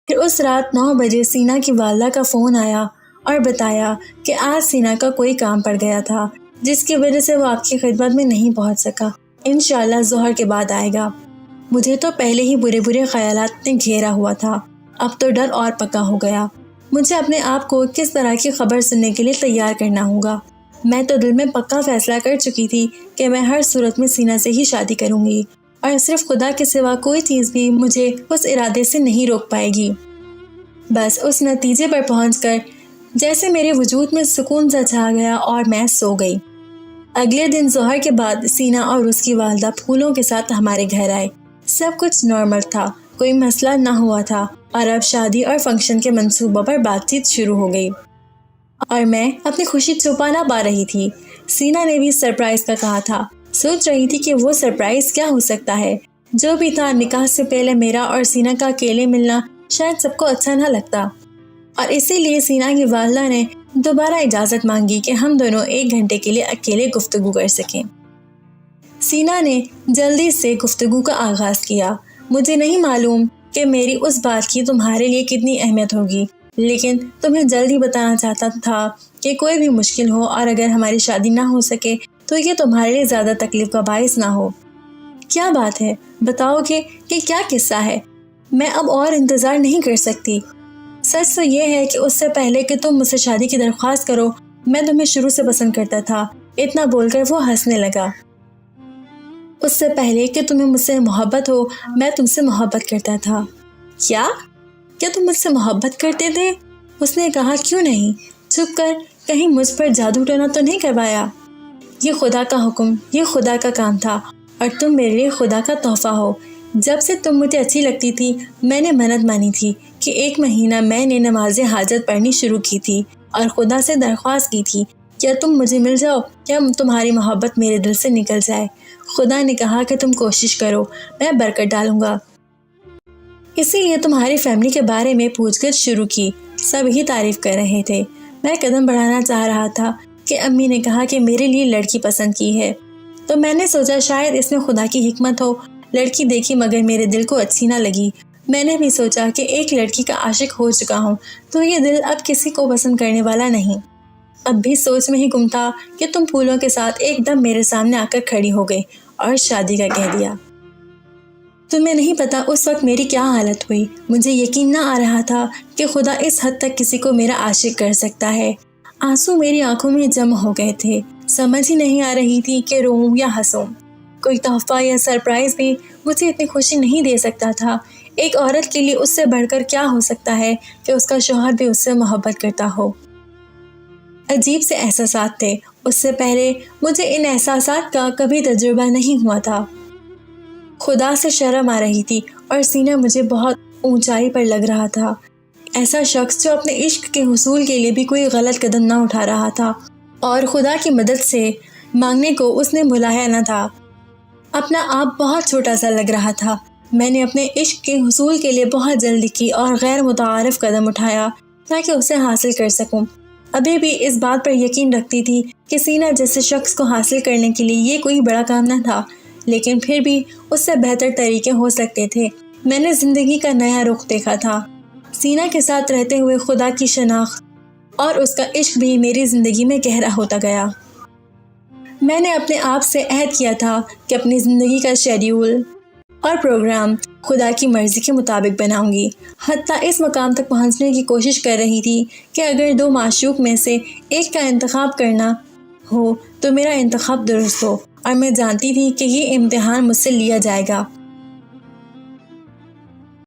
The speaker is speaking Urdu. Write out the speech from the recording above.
پھر اس رات 9 بجے سینا کی والدہ کا فون آیا اور بتایا کہ آج سینا کا کوئی کام پڑ گیا تھا جس کی وجہ سے وہ آپ کی خدمت میں نہیں پہنچ سکا، انشاءاللہ ظہر کے بعد آئے گا۔ مجھے تو پہلے ہی برے برے خیالات نے گھیرا ہوا تھا، اب تو ڈر اور پکا ہو گیا۔ مجھے اپنے آپ کو کس طرح کی خبر سننے کے لیے تیار کرنا ہوگا۔ میں تو دل میں پکا فیصلہ کر چکی تھی کہ میں ہر صورت میں سینا سے ہی شادی کروں گی، اور صرف خدا کے سوا کوئی چیز بھی مجھے اس ارادے سے نہیں روک پائے گی۔ بس اس نتیجے پر پہنچ کر جیسے میرے وجود میں سکون سا چھا گیا اور میں سو گئی۔ اگلے دن ظہر کے بعد سینا اور اس کی والدہ پھولوں کے ساتھ ہمارے گھر آئے۔ سب کچھ نارمل تھا، کوئی مسئلہ نہ ہوا تھا، اور اب شادی اور فنکشن کے منصوبوں پر بات چیت شروع ہو گئی، اور میں اپنی خوشی چھپا نہ پا رہی تھی۔ سینا نے بھی سرپرائز کا کہا تھا، سوچ رہی تھی کہ وہ سرپرائز کیا ہو سکتا ہے۔ جو بھی تھا، نکاح سے پہلے میرا اور سینا کا اکیلے ملنا شاید سب کو اچھا نہ لگتا، اور اسی لیے سینا کی والدہ نے دوبارہ اجازت مانگی کہ ہم دونوں 1 گھنٹے کے لیے اکیلے گفتگو کر سکیں۔ سینا نے جلدی سے گفتگو کا آغاز کیا۔ مجھے نہیں معلوم کہ میری اس بات کی تمہارے لیے کتنی اہمیت ہوگی، لیکن تمہیں جلدی بتانا چاہتا تھا کہ کوئی بھی مشکل ہو اور اگر ہماری شادی نہ ہو سکے تو یہ تمہارے لیے زیادہ تکلیف کا باعث نہ ہو۔ کیا بات ہے، بتاؤ گے کہ کیا قصہ ہے؟ میں اب اور انتظار نہیں کر سکتی۔ سچ تو یہ ہے کہ اس سے پہلے کہ تم مجھ سے شادی کی درخواست کرو، میں تمہیں شروع سے پسند کرتا تھا۔ اتنا بول کر وہ ہنسنے لگا۔ اس سے پہلے کہ تمہیں مجھ سے محبت ہو، میں تم سے محبت کرتا تھا۔ کیا تم مجھ سے محبت کرتے تھے؟ اس نے کہا، کیوں نہیں؟ چھپ کر کہیں مجھ پر جادو ٹونا تو نہیں کروایا؟ یہ خدا کا حکم، یہ خدا کا کام تھا، اور تم میرے لیے خدا کا تحفہ ہو۔ جب سے تم مجھے اچھی لگتی تھی، میں نے منت مانی تھی کہ 1 مہینہ میں نے نماز حاجت پڑھنی شروع کی تھی اور خدا سے درخواست کی تھی، کیا تم مجھے مل جاؤ، کیا تمہاری محبت میرے دل سے نکل جائے۔ خدا نے کہا کہ تم کوشش کرو، میں برکت ڈالوں گا۔ اسی لیے تمہاری فیملی کے بارے میں پوچھ گچھ شروع کی، سب ہی تعریف کر رہے تھے۔ میں قدم بڑھانا چاہ رہا تھا کہ امی نے کہا کہ میرے لیے لڑکی پسند کی ہے، تو میں نے سوچا شاید اس میں خدا کی حکمت ہو۔ لڑکی دیکھی مگر میرے دل کو اچھی نہ لگی۔ میں نے بھی سوچا کہ ایک لڑکی کا عاشق ہو چکا ہوں تو یہ دل اب کسی کو پسند کرنے والا نہیں۔ اب بھی سوچ میں ہی گم تھا کہ تم پھولوں کے ساتھ ایک دم میرے سامنے آ کر کھڑی ہو گئی اور شادی کا کہہ دیا۔ تمہیں نہیں پتا اس وقت میری کیا حالت ہوئی۔ مجھے یقین نہ آ رہا تھا کہ خدا اس حد تک کسی کو میرا عاشق کر سکتا ہے۔ آنسو میری آنکھوں میں جمع ہو گئے تھے، سمجھ ہی نہیں آ رہی تھی کہ روؤں یا ہنسوں۔ کوئی تحفہ یا سرپرائز بھی مجھے اتنی خوشی نہیں دے سکتا تھا۔ ایک عورت کے لیے اس سے بڑھ کر کیا ہو سکتا ہے کہ اس کا شوہر بھی اس سے محبت کرتا ہو۔ عجیب سے احساسات تھے، اس سے پہلے مجھے ان احساسات کا کبھی تجربہ نہیں ہوا تھا۔ خدا سے شرم آ رہی تھی اور سینہ مجھے بہت اونچائی پر لگ رہا تھا۔ ایسا شخص جو اپنے عشق کے حصول کے لیے بھی کوئی غلط قدم نہ اٹھا رہا تھا اور خدا کی مدد سے مانگنے کو اس نے بھلایا نہ تھا۔ اپنا آپ بہت چھوٹا سا لگ رہا تھا۔ میں نے اپنے عشق کے حصول کے لیے بہت جلدی کی اور غیر متعارف قدم اٹھایا تاکہ اسے حاصل کر سکوں۔ ابھی بھی اس بات پر یقین رکھتی تھی کہ سینہ جیسے شخص کو حاصل کرنے کے لیے یہ کوئی بڑا کام نہ تھا، لیکن پھر بھی اس سے بہتر طریقے ہو سکتے تھے۔ میں نے زندگی کا نیا رخ دیکھا تھا۔ سینہ کے ساتھ رہتے ہوئے خدا کی شناخت اور اس کا عشق بھی میری زندگی میں گہرا ہوتا گیا۔ میں نے اپنے آپ سے عہد کیا تھا کہ اپنی زندگی کا شیڈیول اور پروگرام خدا کی مرضی کے مطابق بناؤں گی۔ حتیٰ اس مقام تک پہنچنے کی کوشش کر رہی تھی کہ اگر 2 معشوق میں سے ایک کا انتخاب کرنا ہو تو میرا انتخاب درست ہو، اور میں جانتی تھی کہ یہ امتحان مجھ سے لیا جائے گا۔